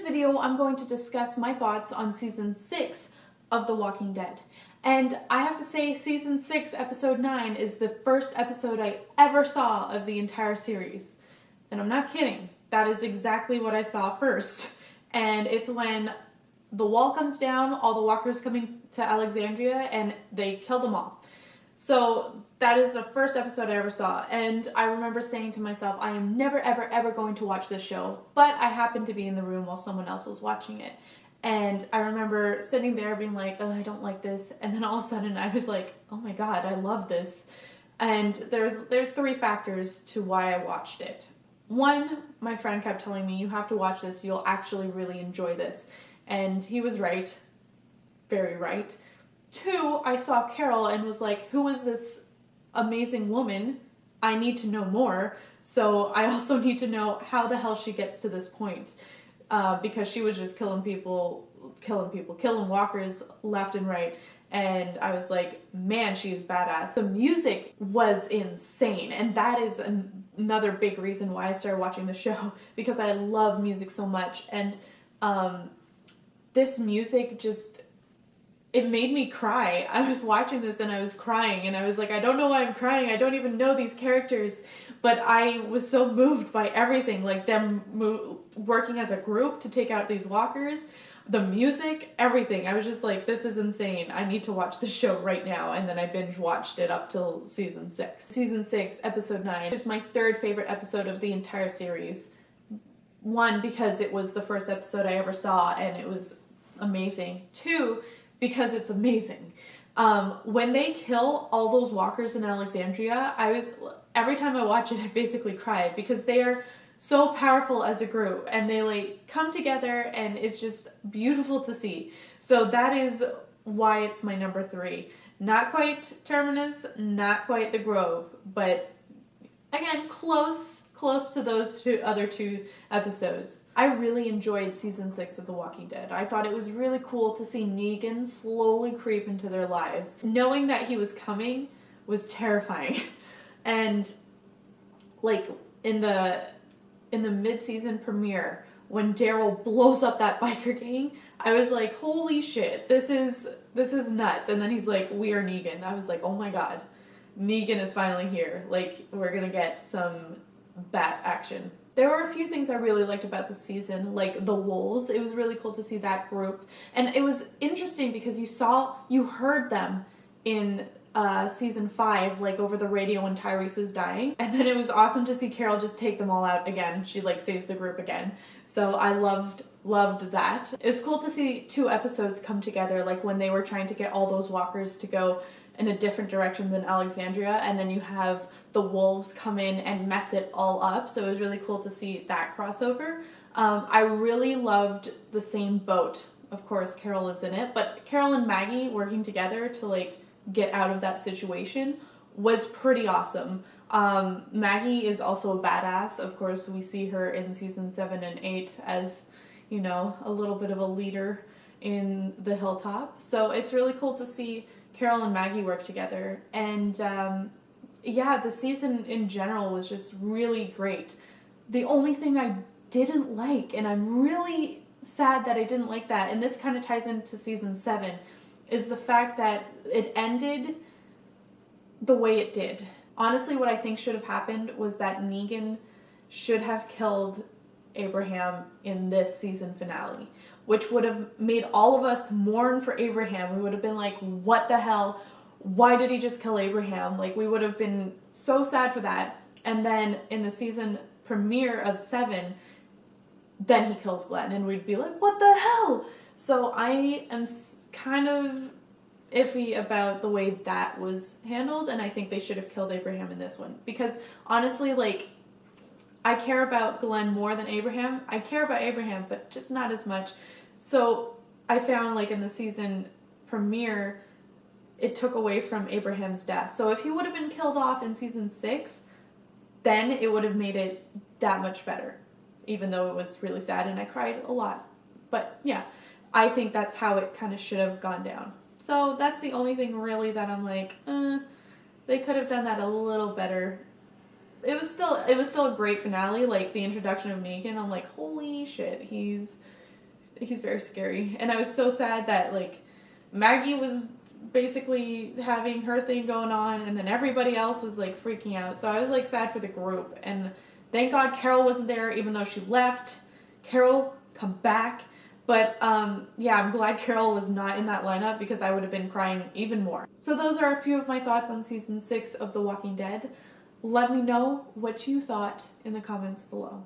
video, I'm going to discuss my thoughts on season 6 of The Walking Dead. And I have to say, season 6, episode 9 is the first episode I ever saw of the entire series. And I'm not kidding. That is exactly what I saw first. And it's when the wall comes down, all the walkers coming to Alexandria, and they kill them all. So that is the first episode I ever saw, and I remember saying to myself, I am never ever ever going to watch this show, but I happened to be in the room while someone else was watching it. And I remember sitting there being like, oh, I don't like this, and then all of a sudden I was like, oh my god, I love this. And there's 3 factors to why I watched it. 1, my friend kept telling me, you have to watch this, you'll actually really enjoy this. And he was right. Very right. 2, I saw Carol and was like, who is this amazing woman? I need to know more. So I also need to know how the hell she gets to this point. Because she was just killing walkers left and right. And I was like, man, she is badass. The music was insane. And that is another big reason why I started watching the show. Because I love music so much. And this music just... it made me cry. I was watching this and I was crying and I was like, I don't know why I'm crying. I don't even know these characters. But I was so moved by everything, like them working as a group to take out these walkers, the music, everything. I was just like, this is insane. I need to watch this show right now. And then I binge watched it up till season 6. Season 6, episode 9 is my 3rd favorite episode of the entire series. 1, because it was the first episode I ever saw and it was amazing. 2, because it's amazing. When they kill all those walkers in Alexandria, every time I watch it, I basically cry because they are so powerful as a group and they like come together and it's just beautiful to see. So that is why it's my number 3. Not quite Terminus, not quite The Grove, but again, close to those other 2 episodes. I really enjoyed season 6 of The Walking Dead. I thought it was really cool to see Negan slowly creep into their lives. Knowing that he was coming was terrifying. And like in the mid-season premiere, when Daryl blows up that biker gang, I was like, holy shit, this is nuts. And then he's like, we are Negan. I was like, oh my god, Negan is finally here. Like, we're gonna get some bat action. There were a few things I really liked about this season, like the wolves. It was really cool to see that group. And it was interesting because you heard them in season 5, like over the radio when Tyrese is dying. And then it was awesome to see Carol just take them all out again. She like saves the group again. So I loved that. It was cool to see 2 episodes come together, like when they were trying to get all those walkers to go in a different direction than Alexandria, and then you have the wolves come in and mess it all up. So it was really cool to see that crossover. I really loved the same boat. Of course, Carol is in it, but Carol and Maggie working together to like get out of that situation was pretty awesome. Maggie is also a badass. Of course, we see her in season 7 and 8 as, you know, a little bit of a leader in the Hilltop. So it's really cool to see Carol and Maggie work together. And yeah, the season in general was just really great. The only thing I didn't like, and I'm really sad that I didn't like that, and this kind of ties into season 7, is the fact that it ended the way it did. Honestly, what I think should have happened was that Negan should have killed Abraham in this season finale, which would have made all of us mourn for Abraham. We would have been like, what the hell? Why did he just kill Abraham? Like, we would have been so sad for that. And then in the season premiere of 7, then he kills Glenn, and we'd be like, what the hell? So I am kind of iffy about the way that was handled, and I think they should have killed Abraham in this one. Because honestly, like, I care about Glenn more than Abraham. I care about Abraham, but just not as much. So I found, like, in the season premiere, it took away from Abraham's death. So if he would have been killed off in season 6, then it would have made it that much better. Even though it was really sad and I cried a lot. But yeah, I think that's how it kind of should have gone down. So that's the only thing really that I'm like, they could have done that a little better. It was still a great finale. Like, the introduction of Negan, I'm like, holy shit, he's he's very scary. And I was so sad that, like, Maggie was basically having her thing going on, and then everybody else was, like, freaking out. So I was, like, sad for the group. And thank God Carol wasn't there, even though she left. Carol, come back. But, yeah, I'm glad Carol was not in that lineup because I would have been crying even more. So those are a few of my thoughts on Season 6 of The Walking Dead. Let me know what you thought in the comments below.